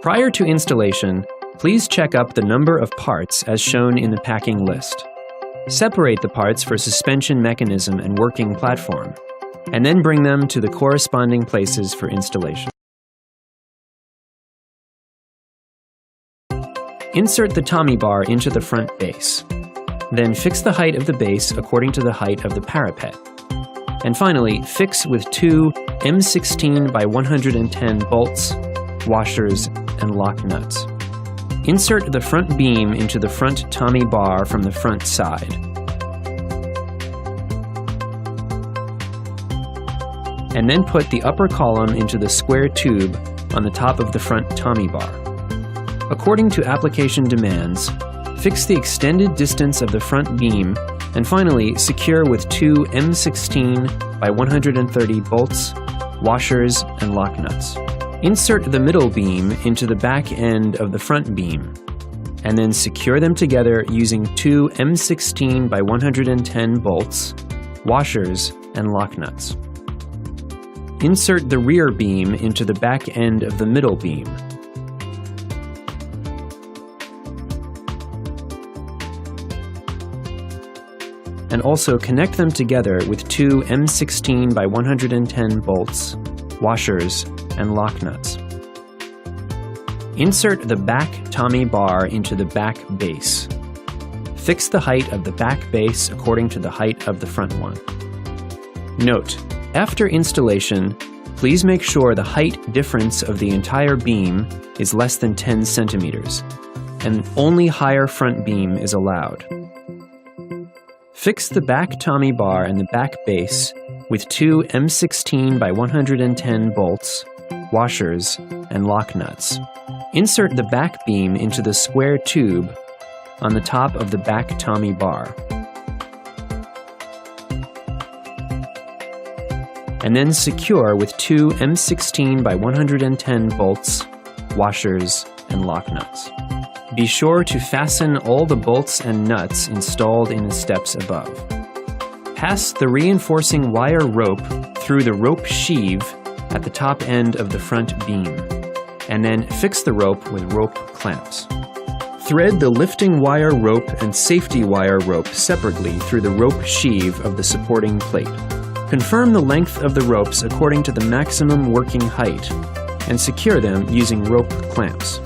Prior to installation, please check up the number of parts as shown in the packing list. Separate the parts for suspension mechanism and working platform, and then bring them to the corresponding places for installation. Insert the Tommy bar into the front base. Then fix the height of the base according to the height of the parapet. And finally, fix with two M16 by 110 bolts, washers, and lock nuts. Insert the front beam into the front Tommy bar from the front side. And then put the upper column into the square tube on the top of the front Tommy bar. According to application demands, fix the extended distance of the front beam, and finally secure with two M16 by 130 bolts, washers, and lock nuts. Insert the middle beam into the back end of the front beam, and then secure them together using two M16 by 110 bolts, washers, and lock nuts. Insert the rear beam into the back end of the middle beam. And also connect them together with two M16 by 110 bolts, washers, and lock nuts. Insert the back Tommy bar into the back base. Fix the height of the back base according to the height of the front one. Note: after installation, please make sure the height difference of the entire beam is less than 10 centimeters, and only higher front beam is allowed. Fix the back Tommy bar and the back base with two M16 by 110 bolts, washers, and lock nuts. Insert the back beam into the square tube on the top of the back Tommy bar. And then secure with two M16 by 110 bolts, washers, and lock nuts. Be sure to fasten all the bolts and nuts installed in the steps above. Pass the reinforcing wire rope through the rope sheave at the top end of the front beam, and then fix the rope with rope clamps. Thread the lifting wire rope and safety wire rope separately through the rope sheave of the supporting plate. Confirm the length of the ropes according to the maximum working height, and secure them using rope clamps.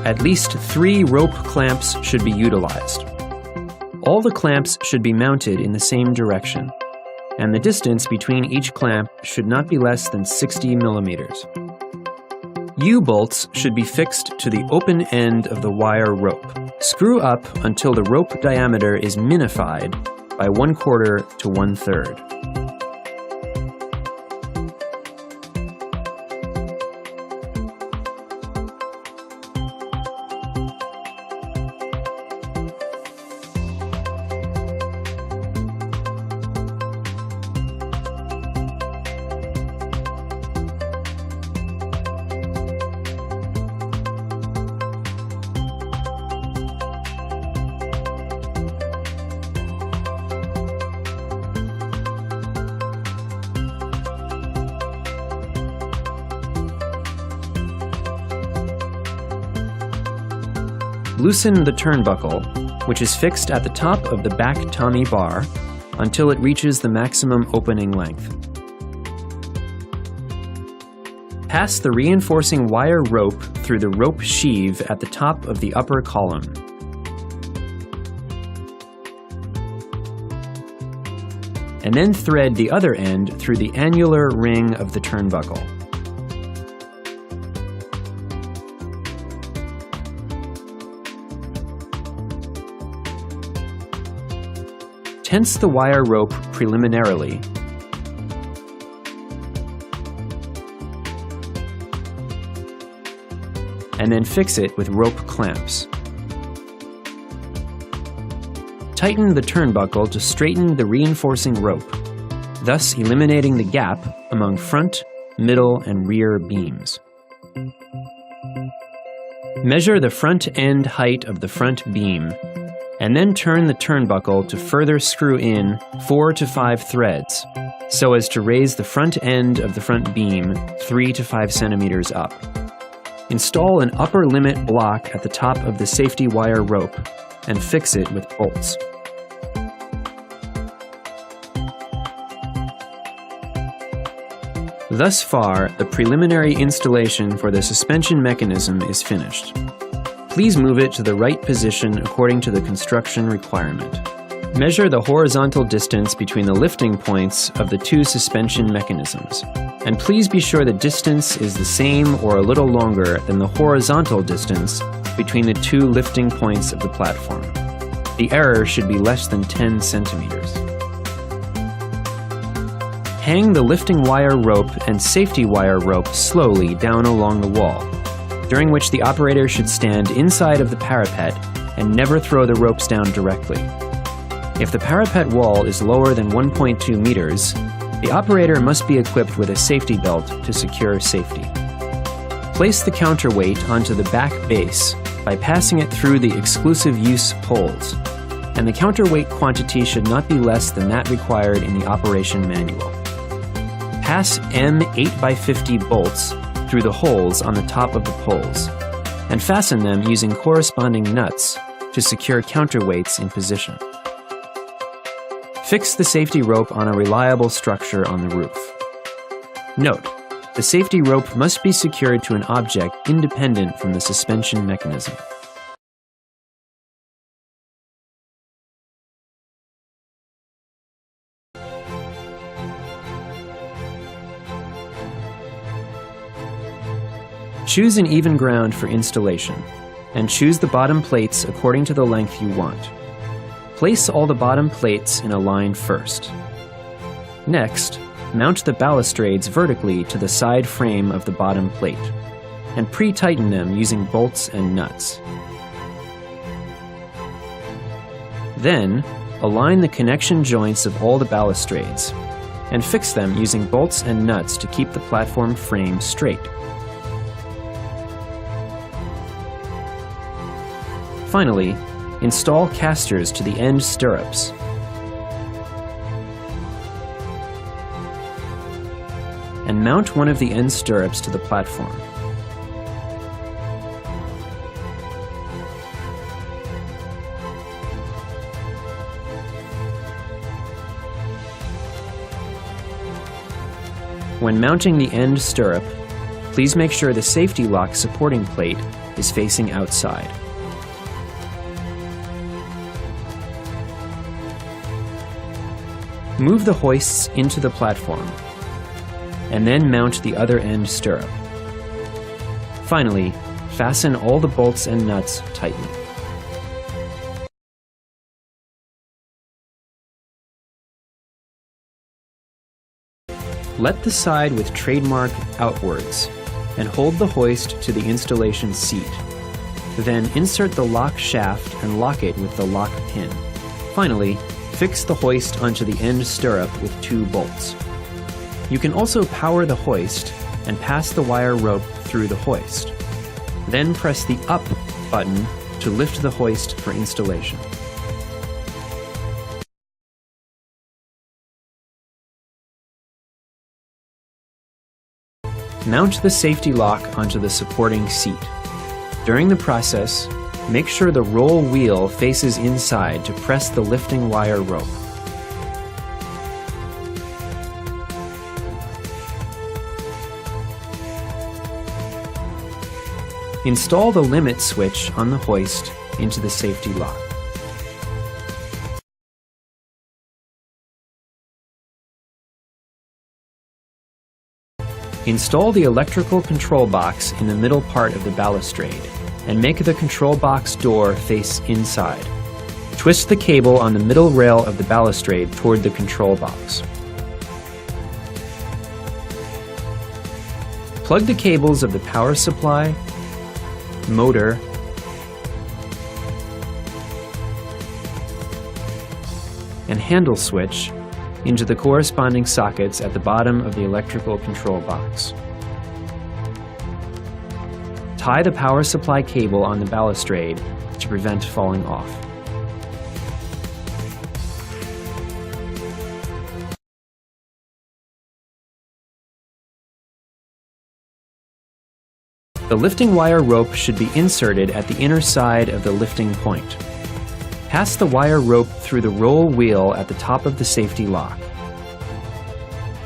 At least 3 rope clamps should be utilized. All the clamps should be mounted in the same direction, and the distance between each clamp should not be less than 60 millimeters. U-bolts should be fixed to the open end of the wire rope. Screw up until the rope diameter is minified by 1/4 to 1/3. Loosen the turnbuckle, which is fixed at the top of the back Tommy bar, until it reaches the maximum opening length. Pass the reinforcing wire rope through the rope sheave at the top of the upper column. And then thread the other end through the annular ring of the turnbuckle. Tense the wire rope preliminarily, and then fix it with rope clamps. Tighten the turnbuckle to straighten the reinforcing rope, thus eliminating the gap among front, middle, and rear beams. Measure the front end height of the front beam, and then turn the turnbuckle to further screw in 4 to 5 threads, so as to raise the front end of the front beam 3 to 5 centimeters up. Install an upper limit block at the top of the safety wire rope and fix it with bolts. Thus far, the preliminary installation for the suspension mechanism is finished. Please move it to the right position according to the construction requirement. Measure the horizontal distance between the lifting points of the two suspension mechanisms, and please be sure the distance is the same or a little longer than the horizontal distance between the two lifting points of the platform. The error should be less than 10 centimeters. Hang the lifting wire rope and safety wire rope slowly down along the wall, during which the operator should stand inside of the parapet and never throw the ropes down directly. If the parapet wall is lower than 1.2 meters, the operator must be equipped with a safety belt to secure safety. Place the counterweight onto the back base by passing it through the exclusive use holes, and the counterweight quantity should not be less than that required in the operation manual. Pass M8x50 bolts through the holes on the top of the poles, and fasten them using corresponding nuts to secure counterweights in position. Fix the safety rope on a reliable structure on the roof. Note, the safety rope must be secured to an object independent from the suspension mechanism. Choose an even ground for installation, and choose the bottom plates according to the length you want. Place all the bottom plates in a line first. Next, mount the balustrades vertically to the side frame of the bottom plate, and pre-tighten them using bolts and nuts. Then, align the connection joints of all the balustrades, and fix them using bolts and nuts to keep the platform frame straight. Finally, install casters to the end stirrups. And mount one of the end stirrups to the platform. When mounting the end stirrup, please make sure the safety lock supporting plate is facing outside. Move the hoists into the platform, and then mount the other end stirrup. Finally, fasten all the bolts and nuts tightly. Let the side with trademark outwards, and hold the hoist to the installation seat. Then insert the lock shaft and lock it with the lock pin. Finally, fix the hoist onto the end stirrup with 2 bolts. You can also power the hoist and pass the wire rope through the hoist. Then press the up button to lift the hoist for installation. Mount the safety lock onto the supporting seat. During the process, make sure the roll wheel faces inside to press the lifting wire rope. Install the limit switch on the hoist into the safety lock. Install the electrical control box in the middle part of the balustrade, and make the control box door face inside. Twist the cable on the middle rail of the balustrade toward the control box. Plug the cables of the power supply, motor, and handle switch into the corresponding sockets at the bottom of the electrical control box. Tie the power supply cable on the balustrade to prevent falling off. The lifting wire rope should be inserted at the inner side of the lifting point. Pass the wire rope through the roll wheel at the top of the safety lock,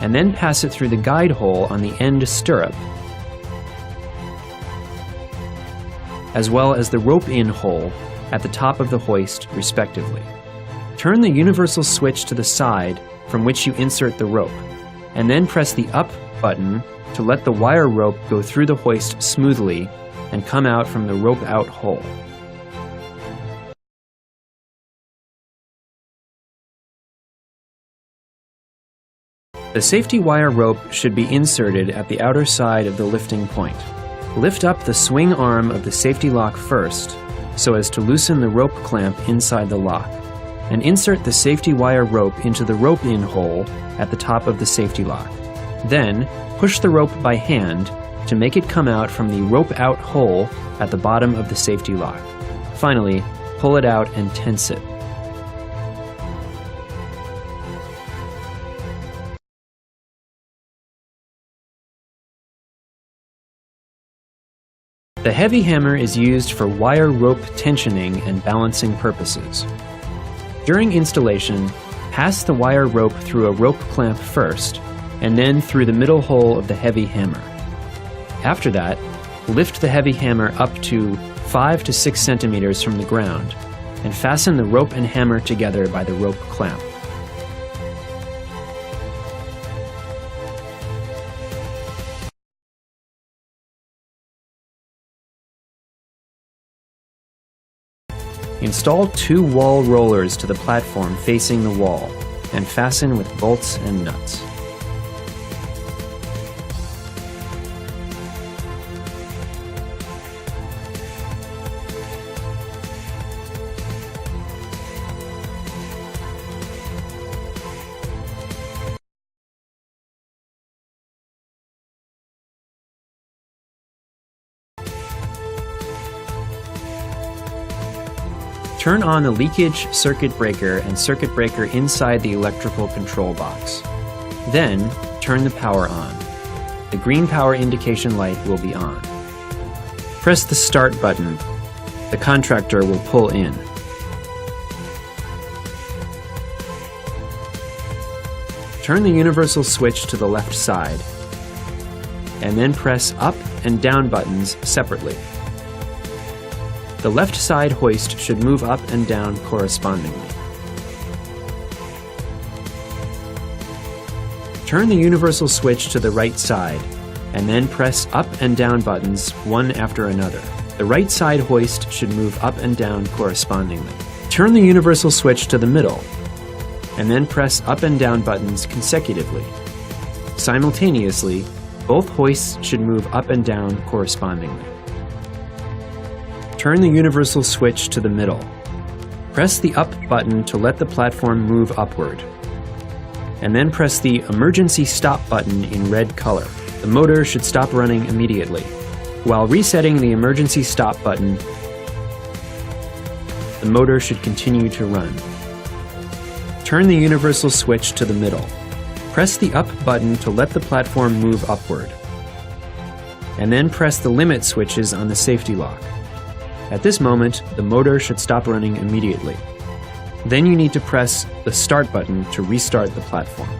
and then pass it through the guide hole on the end stirrup, as well as the rope-in hole at the top of the hoist, respectively. Turn the universal switch to the side from which you insert the rope, and then press the up button to let the wire rope go through the hoist smoothly and come out from the rope-out hole. The safety wire rope should be inserted at the outer side of the lifting point. Lift up the swing arm of the safety lock first, so as to loosen the rope clamp inside the lock, and insert the safety wire rope into the rope-in hole at the top of the safety lock. Then, push the rope by hand to make it come out from the rope-out hole at the bottom of the safety lock. Finally, pull it out and tense it. The heavy hammer is used for wire rope tensioning and balancing purposes. During installation, pass the wire rope through a rope clamp first, and then through the middle hole of the heavy hammer. After that, lift the heavy hammer up to 5 to 6 centimeters from the ground, and fasten the rope and hammer together by the rope clamp. Install 2 wall rollers to the platform facing the wall, and fasten with bolts and nuts. Turn on the leakage circuit breaker and circuit breaker inside the electrical control box. Then, turn the power on. The green power indication light will be on. Press the start button. The contractor will pull in. Turn the universal switch to the left side, and then press up and down buttons separately. The left side hoist should move up and down correspondingly. Turn the universal switch to the right side, and then press up and down buttons one after another. The right side hoist should move up and down correspondingly. Turn the universal switch to the middle, and then press up and down buttons consecutively. Simultaneously, both hoists should move up and down correspondingly. Turn the universal switch to the middle. Press the up button to let the platform move upward, and then press the emergency stop button in red color. The motor should stop running immediately. While resetting the emergency stop button, the motor should continue to run. Turn the universal switch to the middle. Press the up button to let the platform move upward, and then press the limit switches on the safety lock. At this moment, the motor should stop running immediately. Then you need to press the start button to restart the platform.